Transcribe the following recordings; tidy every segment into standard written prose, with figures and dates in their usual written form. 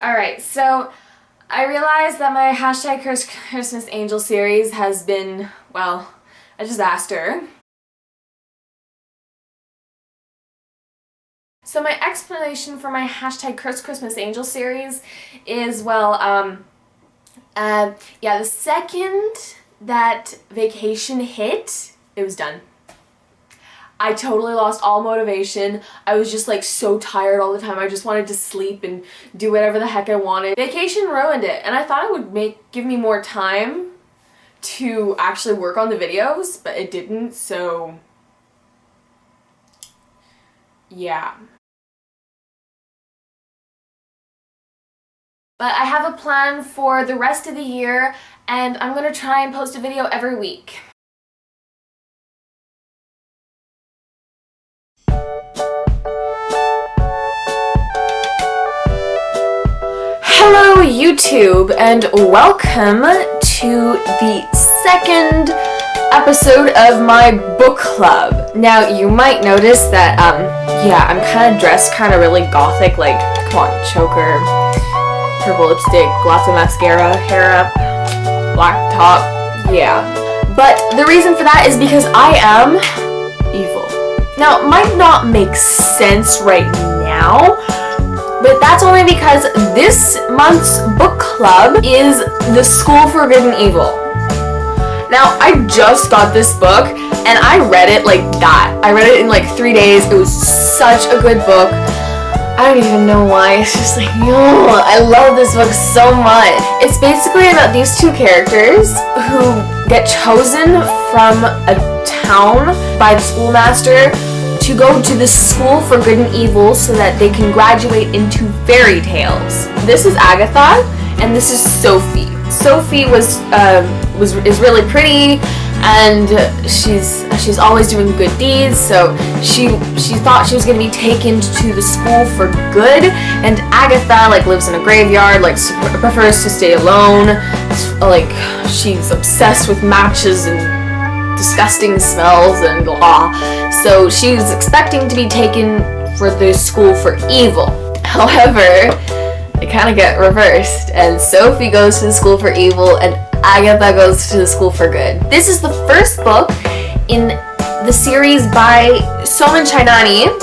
Alright, so I realized that my hashtag Christmas Angel series has been, well, a disaster. So my explanation for my hashtag Christmas Angel series is, well, the second that vacation hit, it was done. I totally lost all motivation. I was just like so tired all the time. I just wanted to sleep and do whatever the heck I wanted. Vacation ruined it, and I thought it would give me more time to actually work on the videos, but it didn't, so yeah. But I have a plan for the rest of the year, and I'm gonna try and post a video every week. Hello YouTube, and welcome to the second episode of my book club. Now you might notice that I'm kind of dressed kind of really gothic, like, come on, choker, purple lipstick, lots of mascara, hair up, black top, yeah. But the reason for that is because I am evil. Now it might not make sense right now, but that's only because this month's book club is The School for Good and Evil. Now, I just got this book, and I read it like that. I read it in like 3 days. It was such a good book. I don't even know why. It's just like, I love this book so much. It's basically about these two characters who get chosen from a town by the schoolmaster to go to the School for Good and Evil so that they can graduate into fairy tales. This is Agatha, and this is Sophie. Sophie is really pretty, and she's always doing good deeds. So she thought she was going to be taken to the School for Good, and Agatha lives in a graveyard, prefers to stay alone. She's obsessed with matches and disgusting smells and blah. So she was expecting to be taken for the School for Evil. However, it kind of get reversed, and Sophie goes to the School for Evil and Agatha goes to the School for Good. This is the first book in the series by Soman Chainani.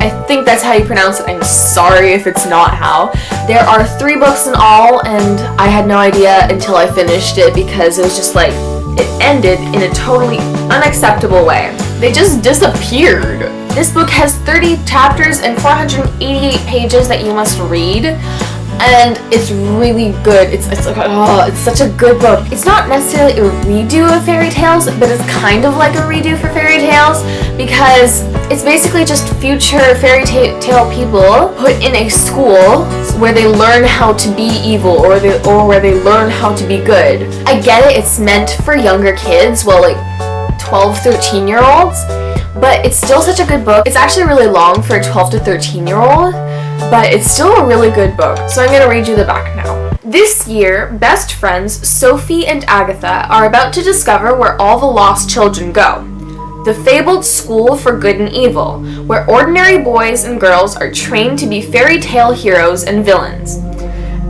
I think that's how you pronounce it. I'm sorry if it's not how. There are 3 books in all, and I had no idea until I finished it because it was just like, it ended in a totally unacceptable way. They just disappeared. This book has 30 chapters and 488 pages that you must read, and it's really good. It's such a good book. It's not necessarily a redo of fairy tales, but it's kind of like a redo for fairy tales because it's basically just future fairy tale people put in a school where they learn how to be evil or where they learn how to be good. I get it, it's meant for younger kids, 12, 13-year-olds, but it's still such a good book. It's actually really long for a 12 to 13-year-old, but it's still a really good book. So I'm going to read you the back now. This year, best friends Sophie and Agatha are about to discover where all the lost children go. The fabled School for Good and Evil, where ordinary boys and girls are trained to be fairy tale heroes and villains.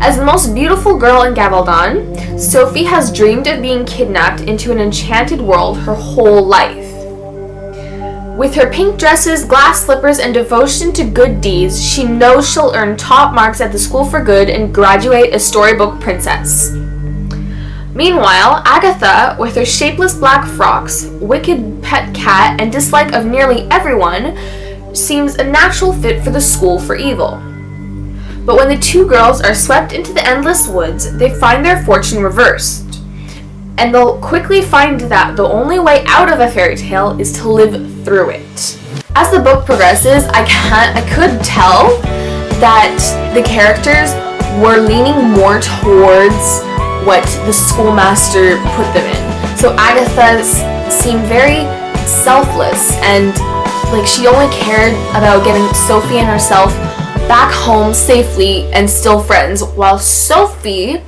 As the most beautiful girl in Gavaldon, Sophie has dreamed of being kidnapped into an enchanted world her whole life. With her pink dresses, glass slippers, and devotion to good deeds, she knows she'll earn top marks at the School for Good and graduate a storybook princess. Meanwhile, Agatha, with her shapeless black frocks, wicked pet cat, and dislike of nearly everyone, seems a natural fit for the School for Evil. But when the two girls are swept into the endless woods, they find their fortune reversed. And they'll quickly find that the only way out of a fairy tale is to live through it. As the book progresses, I could tell that the characters were leaning more towards what the schoolmaster put them in. So Agatha seemed very selfless, and she only cared about getting Sophie and herself back home safely and still friends, while Sophie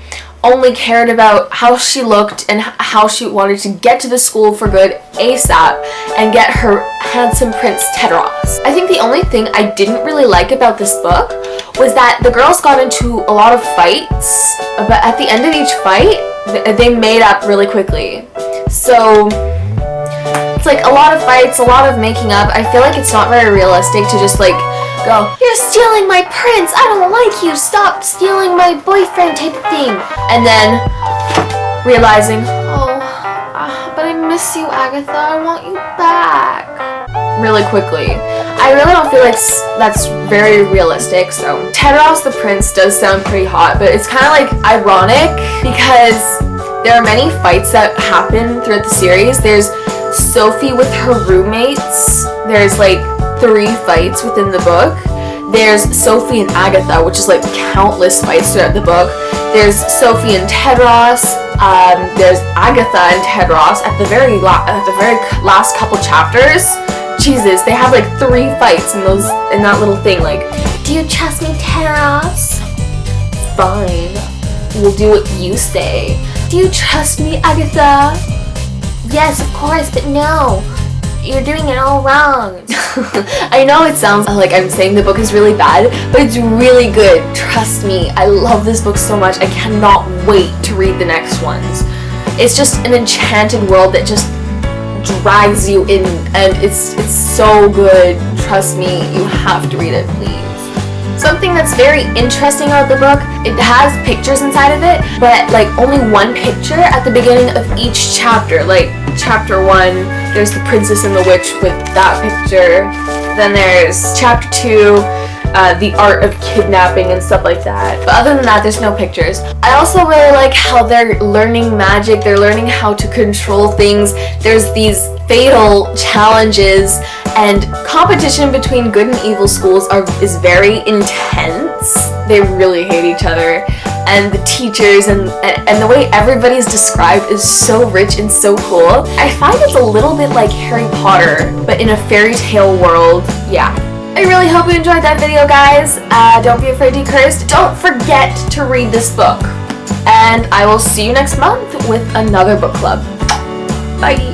only cared about how she looked and how she wanted to get to the School for Good ASAP and get her handsome Prince Tedros. I think the only thing I didn't really like about this book was that the girls got into a lot of fights, but at the end of each fight, they made up really quickly. So it's like a lot of fights, a lot of making up. I feel like it's not very realistic to just like go, "You're stealing my prince, I don't like you, stop stealing my boyfriend," type of thing. And then realizing, but I miss you, Agatha, I want you back, really quickly. I really don't feel like that's very realistic. So Tedros the prince does sound pretty hot, but it's kind of like ironic because there are many fights that happen throughout the series. There's Sophie with her roommates. There's like 3 fights within the book. There's Sophie and Agatha, which is like countless fights throughout the book. There's Sophie and Tedros. There's Agatha and Tedros at the very last couple chapters. Jesus, they have like 3 fights in that little thing. Like, "Do you trust me, Tedros?" "Fine, we'll do what you say." "Do you trust me, Agatha?" "Yes, of course, but no. You're doing it all wrong." I know it sounds like I'm saying the book is really bad, but it's really good. Trust me, I love this book so much. I cannot wait to read the next ones. It's just an enchanted world that just drags you in, and it's so good. Trust me, you have to read it, please. Something that's very interesting about the book, it has pictures inside of it, but like only one picture at the beginning of each chapter. Like chapter 1, there's the princess and the witch with that picture. Then there's chapter 2, the art of kidnapping and stuff like that. But other than that, there's no pictures. I also really like how they're learning magic, they're learning how to control things. There's these fatal challenges, and competition between good and evil schools is very intense. They really hate each other, and the teachers and the way everybody's described is so rich and so cool. I find it's a little bit like Harry Potter, but in a fairy tale world. Yeah. I really hope you enjoyed that video, guys. Don't be afraid to be cursed. Don't forget to read this book. And I will see you next month with another book club. Bye!